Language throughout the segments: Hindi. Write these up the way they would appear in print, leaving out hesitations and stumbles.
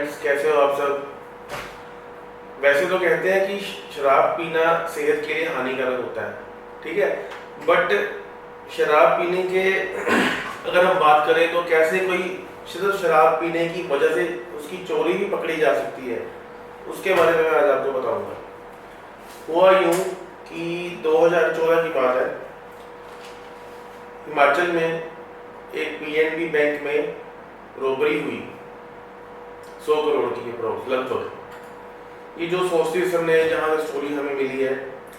फ्रेंड्स, कैसे हो आप सब। वैसे तो कहते हैं कि शराब पीना सेहत के लिए हानिकारक होता है, ठीक है। बट शराब पीने के अगर हम बात करें तो कैसे कोई सिर्फ शराब पीने की वजह से उसकी चोरी भी पकड़ी जा सकती है, उसके बारे में मैं आज आपको बताऊंगा। हुआ यूं कि 2014 की बात है, हिमाचल में एक पीएनबी बैंक में रोबरी हुई 100 करोड़ की अप्रोक्स लगभग। ये जो सोर्सेस हमने जहाँ से स्टोरी हमें मिली है,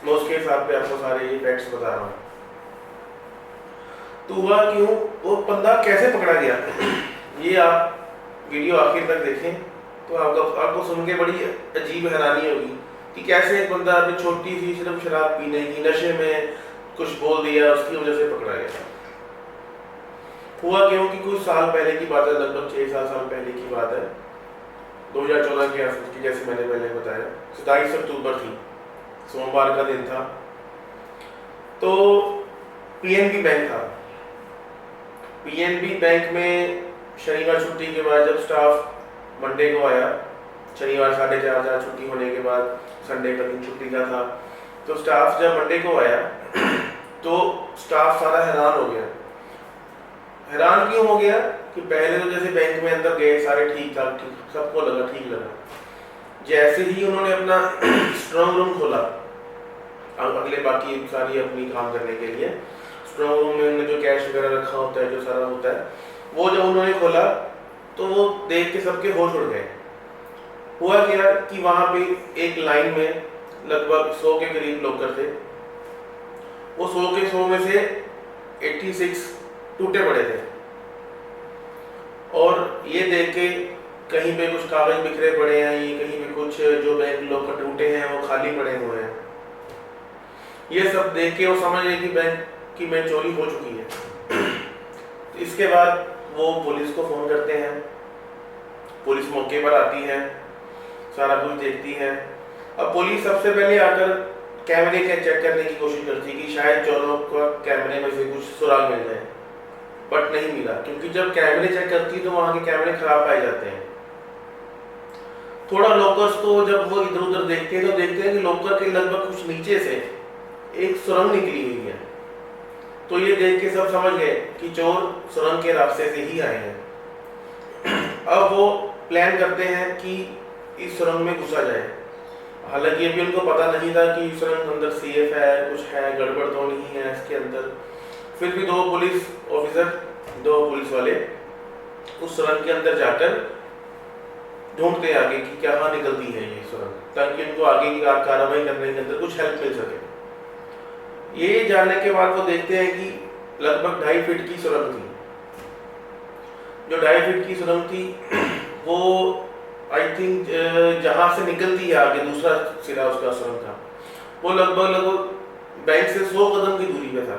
मैं उसके हिसाब पे आपको सारे ये फैक्ट्स बता रहा हूँ। तो हुआ क्यों, वो बंदा कैसे पकड़ा गया ये आप वीडियो आखिर तक देखें तो आपको सुन के बड़ी अजीब हैरानी होगी कि कैसे एक बंदा अपनी छोटी सी सिर्फ शराब पीने की नशे में कुछ बोल दिया, उसकी वजह से पकड़ा गया। हुआ क्यों कि कुछ साल पहले की बात है, लगभग 6-7 साल पहले की बात है, 2014 के आसपास की, जैसे मैंने पहले बताया। 27 अक्टूबर थी, सोमवार का दिन था। तो पीएनबी बैंक था। पीएनबी बैंक में शनिवार छुट्टी के बाद जब स्टाफ मंडे को आया, शनिवार 4:30 छुट्टी होने के बाद, संडे का दिन छुट्टी का था, तो स्टाफ जब मंडे को आया तो स्टाफ सारा हैरान हो गया। हैरान क्यों हो गया कि पहले तो जैसे बैंक में अंदर गए सारे ठीक ठाक, सबको लगा ठीक लगा। जैसे ही उन्होंने अपना स्ट्रॉन्ग रूम खोला, अगले बाकी सारी अपनी काम करने के लिए, स्ट्रॉन्ग रूम में उन्होंने जो कैश वगैरह रखा होता है, जो सारा होता है, वो जब उन्होंने खोला तो वो देख के सबके होश उड़ गए। हुआ क्या कि वहां पे एक लाइन में लगभग 100 के करीब लॉकर थे। वो 100 के 100 में से 86 टूटे पड़े थे, और ये देख के कहीं पे कुछ कागज बिखरे पड़े हैं, ये कहीं पे कुछ जो बैंक लॉकर टूटे हैं वो खाली पड़े हुए हैं। ये सब देख के वो समझ गए कि बैंक की में चोरी हो चुकी है। तो इसके बाद वो पुलिस को फोन करते हैं, पुलिस मौके पर आती है, सारा कुछ देखती है। अब पुलिस सबसे पहले आकर कैमरे के चेक करने की कोशिश करती है कि शायद चोरों का कैमरे में से कुछ सुराग मिल जाए, बट नहीं मिला, क्योंकि जब कैमरे चेक करती है तो वहां के कैमरे खराब पाए जाते हैं। थोड़ा लॉकर्स को जब वो इधर उधर देखते हैं तो देखते हैं कि लॉकर के लगभग कुछ नीचे से एक सुरंग निकली हुई है। तो ये देख के सब समझ गए कि चोर सुरंग के रास्ते से ही आए हैं। अब वो प्लान करते हैं कि इस सुरंग में घुसा जाए। हालांकि अभी उनको पता नहीं था कि सुरंग अंदर सेफ है, कुछ है, गड़बड़ तो नहीं है इसके अंदर। फिर भी 2 पुलिस ऑफिसर, 2 पुलिस वाले उस सुरंग के अंदर जाकर ढूंढते आगे कि क्या निकलती है ये सुरंग, ताकि उनको आगे की कार्रवाई करने के अंदर कुछ हेल्प मिल सके। ये जानने के बाद वो देखते हैं कि लगभग 2.5 फीट की सुरंग थी। जो 2.5 फीट की सुरंग थी वो आई थिंक जहां से निकलती है आगे दूसरा सिरा उसका सुरंग का, वो लगभग बैंक से 100 कदम की दूरी पे था।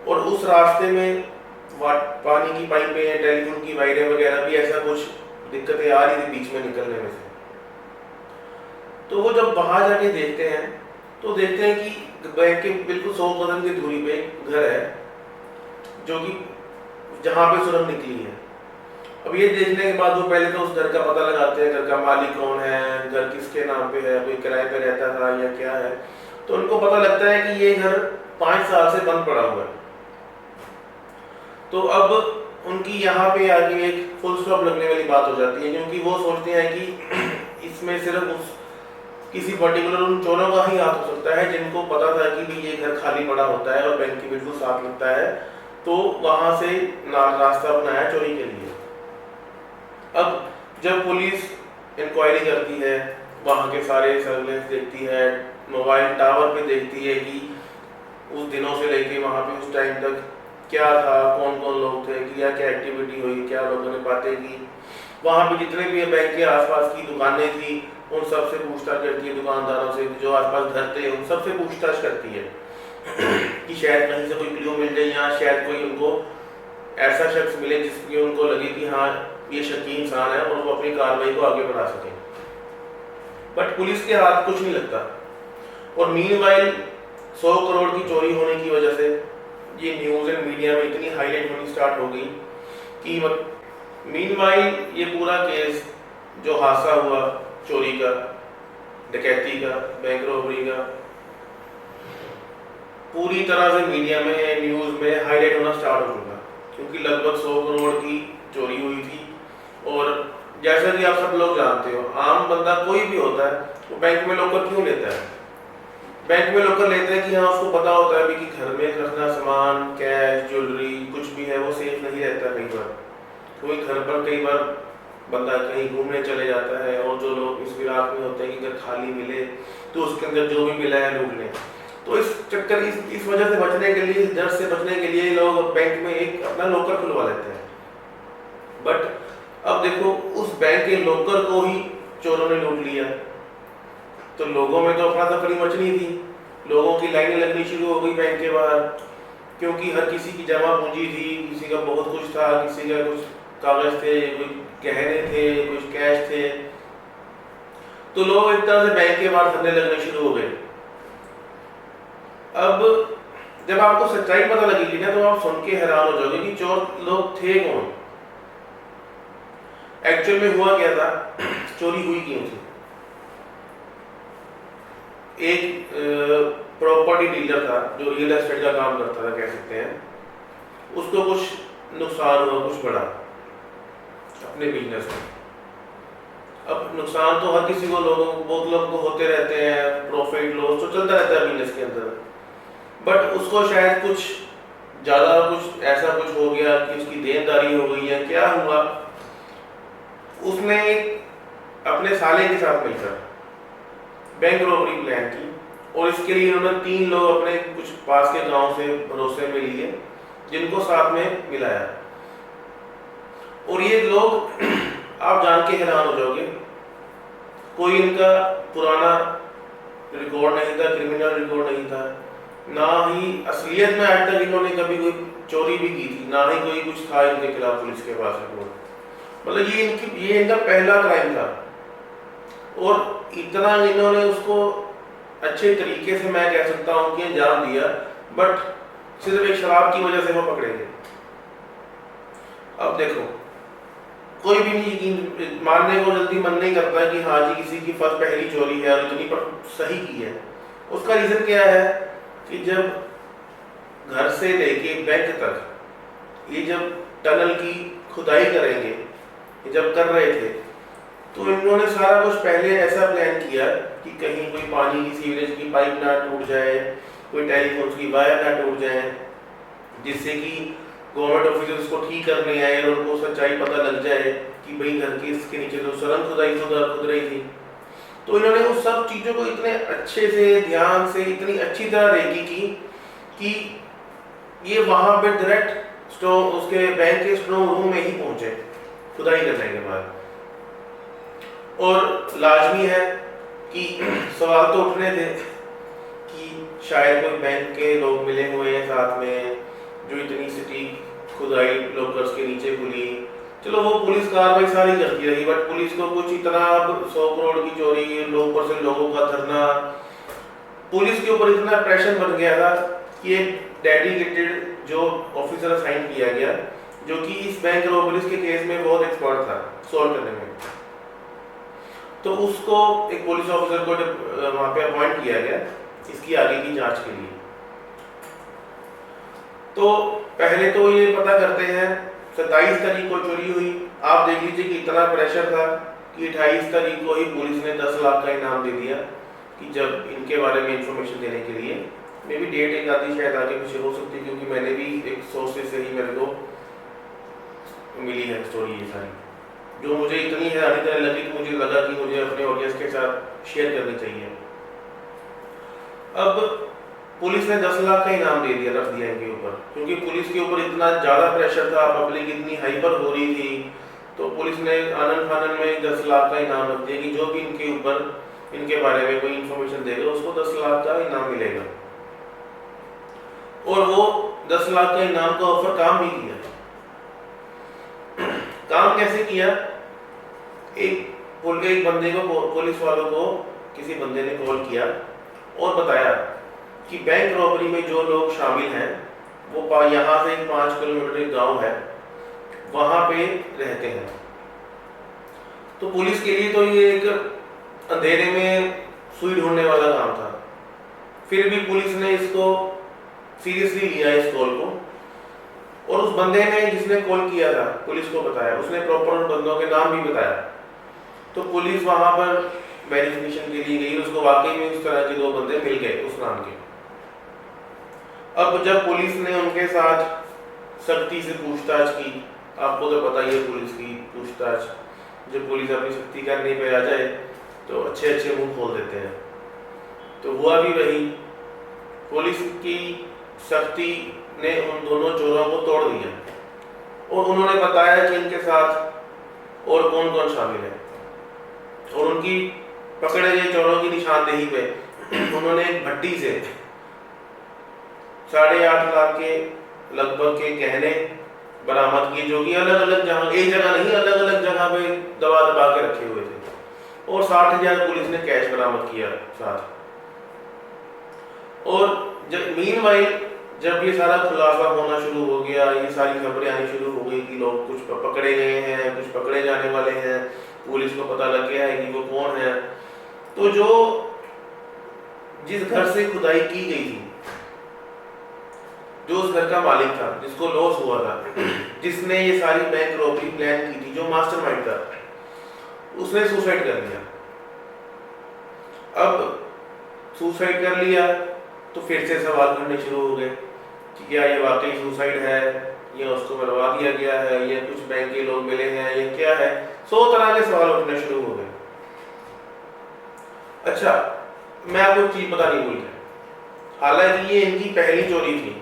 और उस रास्ते में पानी की पाइपें, टेलीफोन की वायरें वगैरह भी, ऐसा कुछ दिक्कतें आ रही थी बीच में निकलने में से। तो वो जब वहां जाके देखते हैं तो देखते हैं कि बैंक के बिल्कुल 100 कदम की दूरी पे घर है, जो कि जहां पे सुरंग निकली है। अब ये देखने के बाद वो पहले तो उस घर का पता लगाते हैं, घर का मालिक कौन है, घर किसके नाम पे है, कोई किराए पे रहता था या क्या है। तो उनको पता लगता है कि ये घर 5 साल से बंद पड़ा हुआ है। तो अब उनकी यहाँ पे आगे एक फुल स्टॉप लगने वाली बात हो जाती है, क्योंकि वो सोचते हैं कि इसमें सिर्फ किसी पर्टिकुलर उन चोरों का ही हाथ हो सकता है जिनको पता था कि भी ये घर खाली पड़ा होता है और बैंक की बिल्कुल साफ लगता है, तो वहां से रास्ता अपनाया चोरी के लिए। अब जब पुलिस इंक्वायरी करती है, वहां के सारे सर्वेलेंस देखती है, मोबाइल टावर पे देखती है कि उस दिनों से लेके वहां पे उस टाइम तक क्या था, कौन कौन लोग थे, क्या एक्टिविटी हुई, क्या लोगों ने बातें की। वहां पे जितने भी बैंक के आसपास की दुकानें थी उन सब से पूछताछ करती है, दुकानदारों से, जो आसपास घर थे उन सब से पूछताछ करती है कि शायद कहीं से कोई क्लू मिल जाए, या शायद कोई उनको ऐसा शख्स मिले जिसकी उनको लगे कि हाँ ये शकी इंसान है और वो अपनी कार्रवाई को आगे बढ़ा सके। बट पुलिस के हाथ कुछ नहीं लगता। और मीनवाइल 100 करोड़ की चोरी होने की वजह से ये न्यूज़ एंड मीडिया में इतनी हाईलाइट होनी स्टार्ट हो गई कि मीनवाइल ये पूरा केस जो हादसा हुआ चोरी का, डकैती का, बैंक रॉबरी का, पूरी तरह से मीडिया में, न्यूज़ में हाईलाइट होना स्टार्ट हो चुका, क्योंकि लगभग 100 करोड़ की चोरी हुई थी। और जैसा कि आप सब लोग जानते हो, आम बंदा कोई भी होता है वो बैंक में लॉकर क्यों लेता है? बैंक में लॉकर लेते हैं कि हाँ, उसको पता होता है कि घर में रखना सामान, कैश, ज्वेलरी कुछ भी है वो सेफ नहीं रहता। कई बार कोई घर पर, कई बार बंदा कहीं घूमने चले जाता है और जो लोग इस विराग में होते हैं कि अगर खाली मिले तो उसके अंदर जो भी मिला है लूट लें। तो इस चक्कर, इस वजह से बचने के लिए, इस डर से बचने के लिए लोग बैंक में एक अपना लॉकर खुलवा लेते हैं। बट अब देखो, उस बैंक के लॉकर को ही चोरों ने लूट लिया। तो लोगों में तो अपना तफरी मचनी थी, लोगों की लाइनें लगनी शुरू हो गई बैंक के बाहर, क्योंकि हर किसी की जमा पूंजी थी, किसी का बहुत कुछ था, किसी का कुछ कागज थे, कुछ गहने थे, कुछ कैश थे। तो लोग एक तरह से बैंक के बाहर धरने लगने शुरू हो गए। अब जब आपको सच्चाई पता लगेगी ना, तो आप सुन के हैरान हो जाओगे कि चोर लोग थे कौन, एक्चुअल में हुआ क्या था, चोरी हुई क्यों थी। एक प्रॉपर्टी डीलर था जो रियल एस्टेट का काम करता था, कह सकते हैं, उसको कुछ नुकसान हुआ, कुछ बड़ा अपने बिजनेस में। अब नुकसान तो हर किसी को, बहुत लोगों को होते रहते हैं, प्रॉफिट लॉस तो चलता रहता है बिजनेस के अंदर। बट उसको शायद कुछ ज़्यादा, कुछ ऐसा कुछ हो गया कि उसकी देनदारी हो गई है, क्या हुआ, उसने अपने साले के साथ मिलकर बैंक रॉबरी प्लान की। और इसके लिए उन्होंने 3 लोग अपने कुछ पास के गांव से भरोसे में लिए, जिनको साथ में मिलाया। और ये लोग आप जान के हैरान हो जाओगे, कोई इनका पुराना रिकॉर्ड नहीं था, क्रिमिनल रिकॉर्ड नहीं था, ना ही असलियत में आज तक इन्होंने कभी कोई चोरी भी की थी, ना ही कोई कुछ था इनके खिलाफ पुलिस के पास रिकॉर्ड। मतलब ये इनका पहला क्राइम था। और इतना इन्होंने उसको अच्छे तरीके से, मैं कह सकता हूँ कि अंजाम दिया, बट सिर्फ एक शराब की वजह से वो पकड़े गए। अब देखो, कोई भी नहीं यकीन मानने को जल्दी मन नहीं करता कि हाँ जी किसी की फर्स्ट पहली चोरी है और इतनी पर सही की है। उसका रीजन क्या है कि जब घर से लेके बैंक तक ये जब टनल की खुदाई करेंगे, ये जब कर रहे थे, तो इन्होंने सारा कुछ पहले ऐसा प्लान किया कि कहीं कोई पानी की, सीवरेज की पाइप ना टूट जाए, कोई टेलीफोन की वायर ना टूट जाए, जिससे कि गवर्नमेंट ऑफिसर्स को ठीक करने आए और उनको सच्चाई पता लग जाए कि भाई घर के इसके नीचे तो सुरंग खुद रही थी। तो इन्होंने उस सब चीज़ों को इतने अच्छे से, ध्यान से, इतनी अच्छी तरह रेकी की कि ये वहाँ पे डायरेक्ट उसके बैंक के स्ट्रॉन्ग रूम में ही पहुँचे खुदाई करने के बाद। और लाजमी है कि सवाल तो उठने थे कि शायद कोई बैंक के लोग मिले हुए हैं साथ में, जो इतनी सिटी खुदाई लॉकर्स के नीचे खुली। चलो वो पुलिस कार्रवाई सारी करती रही, बट पुलिस को कुछ इतना, 100 करोड़ की चोरी, लोग पर से लोगों का धरना, पुलिस के ऊपर इतना प्रेशर बन गया था कि एक डेडिकेटेड जो ऑफिसर असाइन किया गया, जो कि इस बैंक रॉबरीज के केस में बहुत एक्सपर्ट था सॉल्व करने में, तो उसको एक पुलिस ऑफिसर को वहाँ पे अपॉइंट किया गया इसकी आगे की जांच के लिए। तो पहले तो ये पता करते हैं 27 तारीख को चोरी हुई। आप देख लीजिए कि इतना प्रेशर था कि 28 तारीख को ही पुलिस ने 10 लाख का इनाम दे दिया कि जब इनके बारे में इंफॉर्मेशन देने के लिए। मे भी डेट एक आधी शायद आगे पीछे हो सकती है, क्योंकि मैंने भी एक सोर्स से ही मेरे को मिली है स्टोरी ये सारी, जो मुझे इतनी हैरानी देने लगी कि मुझे लगा कि मुझे अपने ऑडियंस के साथ शेयर करनी चाहिए। अब पुलिस ने 10 लाख का इनाम दे दिया, रख दिया इनके ऊपर, क्योंकि पुलिस के ऊपर इतना ज़्यादा प्रेशर था, पब्लिक इतनी हाइपर हो रही थी, तो पुलिस ने आनंद फानन में 10 लाख का इनाम रख दिया कि जो भी इनके ऊपर, इनके बारे में कोई इन्फॉर्मेशन देगा उसको 10 लाख का इनाम मिलेगा। और वो 10 लाख का इनाम का ऑफर काम भी किया। काम कैसे किया? एक बंदे को, पुलिस वालों को किसी बंदे ने कॉल किया और बताया कि बैंक रॉबरी में जो लोग शामिल हैं वो यहाँ से 5 किलोमीटर एक गांव है, वहाँ पे रहते हैं। तो पुलिस के लिए तो ये एक अंधेरे में सुई ढूंढने वाला काम था। फिर भी पुलिस ने इसको सीरियसली लिया इस कॉल को, और उस बंदे ने जिसने कॉल किया था पुलिस को बताया, उसने प्रॉपर उन बंदों के नाम भी बताया। तो पुलिस वहां पर वेरिफिकेशन के लिए गई, उसको वाकई में उस तरह के 2 बंदे मिल गए उस नाम के। अब जब पुलिस ने उनके साथ सख्ती से पूछताछ की, आपको तो पता ही है पुलिस की पूछताछ, जब पुलिस अपनी सख्ती करने पे आ जाए तो अच्छे अच्छे मुंह खोल देते हैं। तो हुआ भी वही, पुलिस की सख्ती ने उन दोनों चोरों को तोड़ दिया और उन्होंने बताया कि इनके साथ और कौन कौन शामिल है, और उनकी पकड़े गए चोरों की निशानदेही पे उन्होंने एक भट्टी से 8.5 लाख के लगभग के गहने बरामद किए, जो कि अलग अलग जगह, एक जगह नहीं अलग अलग जगह पे दबा दबा के रखे हुए थे, और 60,000 पुलिस ने कैश बरामद किया साथ। और जब मीनवाइल जब ये सारा खुलासा होना शुरू हो गया, ये सारी खबरें आनी शुरू हो गई कि लोग कुछ पकड़े गए हैं, कुछ पकड़े जाने वाले हैं, पुलिस को पता लग गया है कि वो कौन है, तो जो जिस घर से खुदाई की गई थी, जो उस घर का मालिक था, जिसको लॉस हुआ था, जिसने ये सारी बैंक रॉबरी प्लान की थी, जो मास्टरमाइंड था, उसने सुसाइड कर लिया। अब सुसाइड कर लिया तो फिर से सवाल करने शुरू हो गए कि क्या ये वाकई सुसाइड है, या उसको मरवा दिया गया है, या कुछ बैंक के लोग मिले हैं, या क्या है। 100 तरह के सवाल उठने शुरू हो गए। अच्छा, मैं आपको एक चीज पता नहीं भूल गया, हालांकि ये इनकी पहली चोरी थी,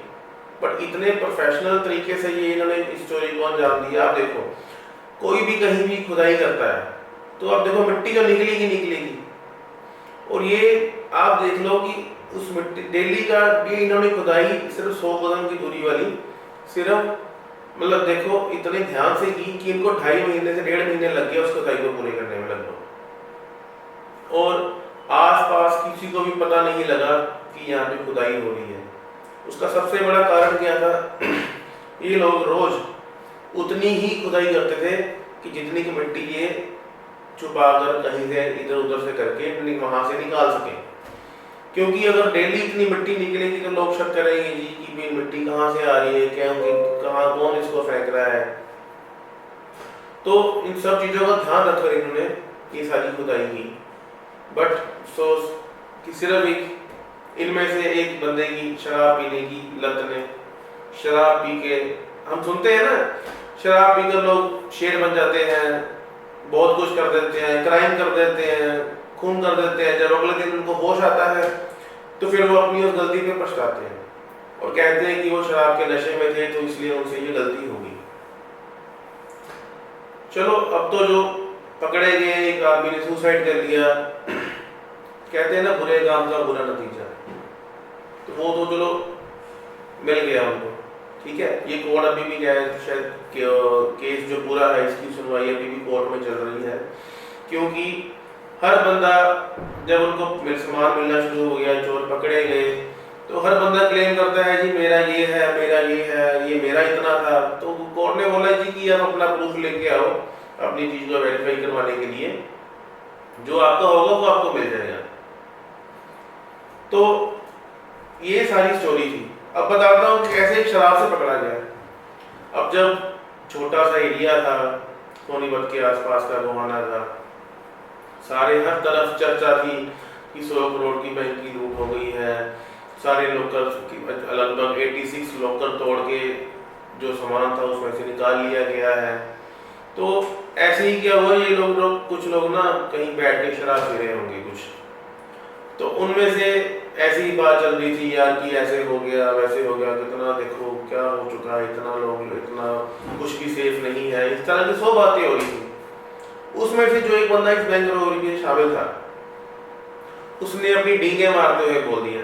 बट इतने प्रोफेशनल तरीके से ये इन्होंने इस चोरी को अंजाम दिया। आप देखो, कोई भी कहीं भी खुदाई करता है तो आप देखो मिट्टी तो निकलेगी निकलेगी, और ये आप देख लो कि उस मिट्टी डेली का ये इन्होंने खुदाई सिर्फ 100 कदम की दूरी वाली, सिर्फ मतलब देखो इतने ध्यान से की कि इनको 2.5 महीने से 1.5 महीने लग गया उस खुदाई को पूरे करने में लगभग, और आसपास किसी को भी पता नहीं लगा कि यहाँ पे खुदाई हो रही है। उसका सबसे बड़ा कारण क्या था, ये लोग रोज उतनी ही खुदाई करते थे कि जितनी की मिट्टी ये छुपा कर कहीं से इधर उधर से करके वहां से निकाल सके, क्योंकि अगर डेली इतनी मिट्टी निकलेगी तो लोग शक करेंगे जी कि भाई मिट्टी कहाँ से आ रही है, क्या कहाँ कौन इसको फेंक रहा है। तो इन सब चीजों का ध्यान रखकर इन्होंने ये सारी खुदाई की। बट अफसोस कि सिर्फ एक इनमें से एक बंदे की शराब पीने की लत ने, शराब पी के, हम सुनते हैं ना शराब पीकर लोग शेर बन जाते हैं, बहुत कुछ कर देते हैं, क्राइम कर देते हैं, खून कर देते हैं। जब अगले दिन उनको होश आता है तो फिर वो अपनी उस गलती पे पछताते हैं और कहते हैं कि वो शराब के नशे में थे तो इसलिए उनसे ये गलती हो गई। चलो, अब तो जो पकड़े गए एक आदमी ने सुसाइड कर लिया, कहते हैं ना बुरे काम का बुरा नतीजा, तो वो तो चलो मिल गया उनको, ठीक है। ये कोर्ट अभी भी क्या है, शायद केस जो पूरा है इसकी सुनवाई अभी भी कोर्ट में चल रही है, क्योंकि हर बंदा जब उनको सामान मिलना शुरू हो गया, चोर पकड़े गए, तो हर बंदा क्लेम करता है जी मेरा ये है, मेरा ये है, ये मेरा इतना था। तो कोर्ट ने बोला जी कि आप अपना प्रूफ लेके आओ अपनी चीज को वेरीफाई करवाने के लिए, जो आपका होगा वो आपको मिल जाएगा। तो ये सारी स्टोरी थी। अब बताता हूँ कैसे शराब से पकड़ा गया। अब जब छोटा सा एरिया था, सोनीपत के आसपास का गोहाना था, सारे हर तरफ चर्चा थी कि 100 करोड़ की बैंक की लूट हो गई है, सारे लोकर लगभग 86 लोकर तोड़ के जो सामान था उसमें से निकाल लिया गया है। तो ऐसे ही क्या हुआ, ये लोग कुछ लोग ना कहीं बैठ के शराब पी रहे होंगे कुछ, तो उनमें से ऐसी ही बात चल रही थी यार कि ऐसे हो गया वैसे हो गया, कितना देखो क्या हो चुका है, इतना लोग, इतना कुछ भी सेफ नहीं है, इस तरह की 100 बातें हो रही थी। उसमें से जो एक बंदा इस बैंक रॉबरी में शामिल था, उसने अपनी डींगे मारते हुए बोल दिया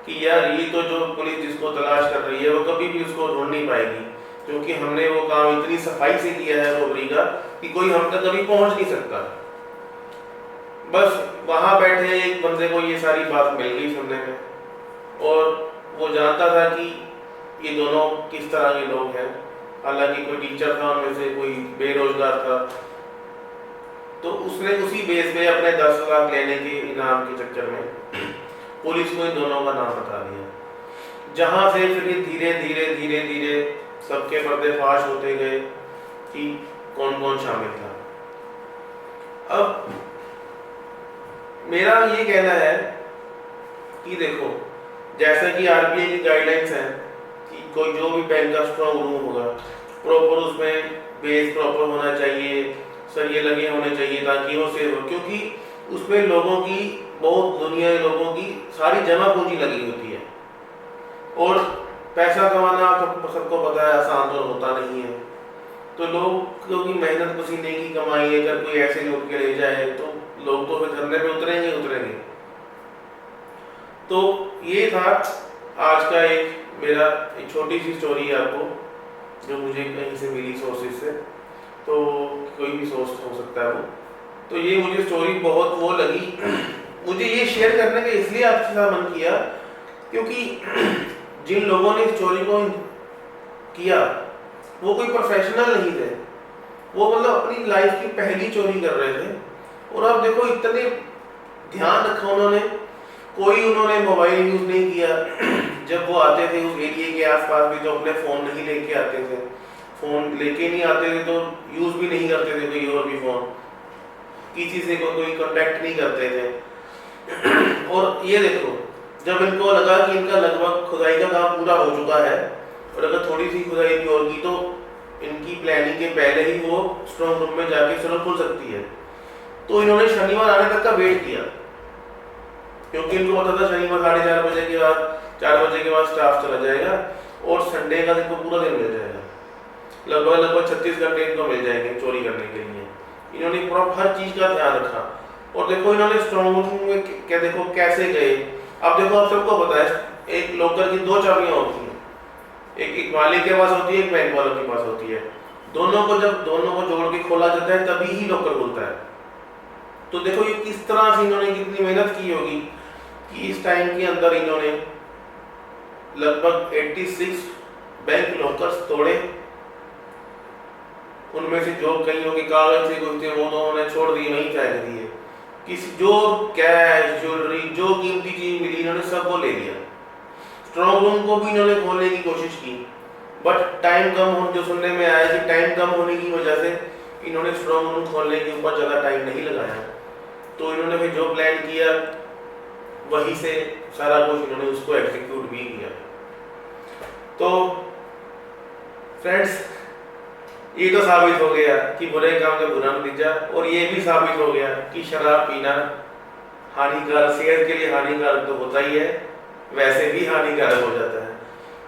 कि यार ये तो जो पुलिस जिसको तलाश कर रही है वो कभी भी उसको ढूंढ नहीं पाएगी, क्योंकि हमने वो काम इतनी सफाई से किया है रॉबरी का कि कोई हम तक कभी पहुंच नहीं सकता। बस वहां बैठे एक बंदे को ये सारी बात मिल गई सुनने में, और वो जानता था कि ये दोनों किस तरह के लोग हैं। हालांकि कोई टीचर था उनमें से, कोई बेरोजगार था, तो उसने उसी बेस पे अपने 10 लाख लेने के इनाम के चक्कर में पुलिस को इन दोनों का नाम बता दिया। जहां से फिर ये धीरे धीरे धीरे धीरे सबके पर्देफाश होते गए कि कौन कौन शामिल था। अब मेरा ये कहना है कि देखो, जैसा कि आरबीआई की गाइडलाइंस है कि कोई जो भी बैंक का स्ट्रॉन्ग रूम होगा, प्रॉपर उसमें बेस प्रॉपर होना चाहिए, सरिये लगे होने चाहिए ताकि वो सेव हो, क्योंकि उसमें लोगों की, बहुत दुनिया के लोगों की सारी जमा पूंजी लगी होती है। और पैसा कमाना तो सबको पता है आसान तो होता नहीं है, तो लोगों की मेहनत पसीने की कमाई है, अगर कोई ऐसे लूट के ले जाए तो लोग तो फिर धरने पे उतरेंगे। तो ये था आज का मेरा एक छोटी सी स्टोरी है आपको, जो मुझे कहीं से मिली सोर्सेज से, तो कोई भी सोर्स हो सकता है वो। तो ये मुझे स्टोरी बहुत वो लगी, मुझे ये शेयर करने का इसलिए आपके साथ मन किया क्योंकि जिन लोगों ने स्टोरी को किया वो कोई प्रोफेशनल नहीं थे, वो मतलब अपनी लाइफ की पहली चोरी कर रहे थे। और अब देखो इतने ध्यान रखा उन्होंने, कोई उन्होंने मोबाइल यूज नहीं किया। जब वो आते थे उस एरिया के आसपास भी, तो अपने फोन नहीं लेके आते थे, फोन लेके नहीं आते थे तो यूज भी नहीं करते थे कोई और भी फोन, किसी से कोई कांटेक्ट नहीं करते थे। और ये देखो, जब इनको लगा कि इनका लगभग खुदाई का काम पूरा हो चुका है और अगर थोड़ी सी खुदाई की होगी तो इनकी प्लानिंग के पहले ही वो स्ट्रॉन्ग रूम में जाके सुरंग खुल सकती है, तो इन्होंने शनिवार आने तक का वेट किया, क्योंकि इनको पता था शनिवार 4:30 बजे के बाद 4 बजे के बाद स्टाफ चला जाएगा और संडे का इनको पूरा दिन मिल जाएगा, लगभग 36 घंटे इनको मिल जाएंगे चोरी करने के लिए। इन्होंने पूरा हर चीज का ध्यान रखा। और देखो इन्होंने स्ट्रॉन्ग रूम में क्या, देखो कैसे गए। अब देखो, आप सबको पता है एक लॉकर की 2 चाबियां होती हैं, एक मालिक के पास होती है, एक बैंक वालों के पास होती है। दोनों को जोड़ के खोला जाता है तभी ही लॉकर खुलता है। तो देखो ये किस तरह से इन्होंने कितनी मेहनत की होगी कि इस टाइम के अंदर इन्होंने लगभग 86 बैंक लॉकर्स तोड़े। उनमें से जो कईयों के कागज से कुछ थे वो तो उन्होंने छोड़ दिए, वहीं फेंक दिए। किसी जो कैश, ज्वेलरी, जो कीमती चीज मिली इन्होंने सब वो ले लिया। स्ट्रॉन्ग रूम को भी इन्होंने खोलने की कोशिश की, बट टाइम कम हो, जो सुनने में आया कि टाइम कम होने की वजह से इन्होंने स्ट्रॉन्ग रूम खोलने के ऊपर ज़्यादा टाइम नहीं लगाया। तो इन्होंने फिर जो प्लान किया वहीं से सारा कुछ इन्होंने उसको एग्जीक्यूट भी किया। तो फ्रेंड्स, ये तो साबित हो गया कि बुरे काम का बुरा नतीजा, और ये भी साबित हो गया कि शराब पीना हानिकारक, सेहत के लिए हानिकारक तो होता ही है, वैसे भी हानिकारक हो जाता है।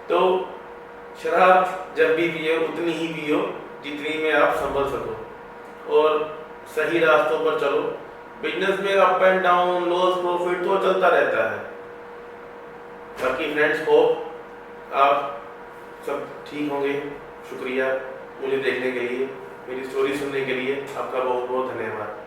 तो शराब जब भी पियो उतनी ही पियो जितनी में आप संभल सको, और सही रास्तों पर चलो। बिजनेस में up and down, loss profit तो चलता रहता है। बाकी फ्रेंड्स, होप आप सब ठीक होंगे। शुक्रिया मुझे देखने के लिए, मेरी स्टोरी सुनने के लिए आपका बहुत बहुत धन्यवाद।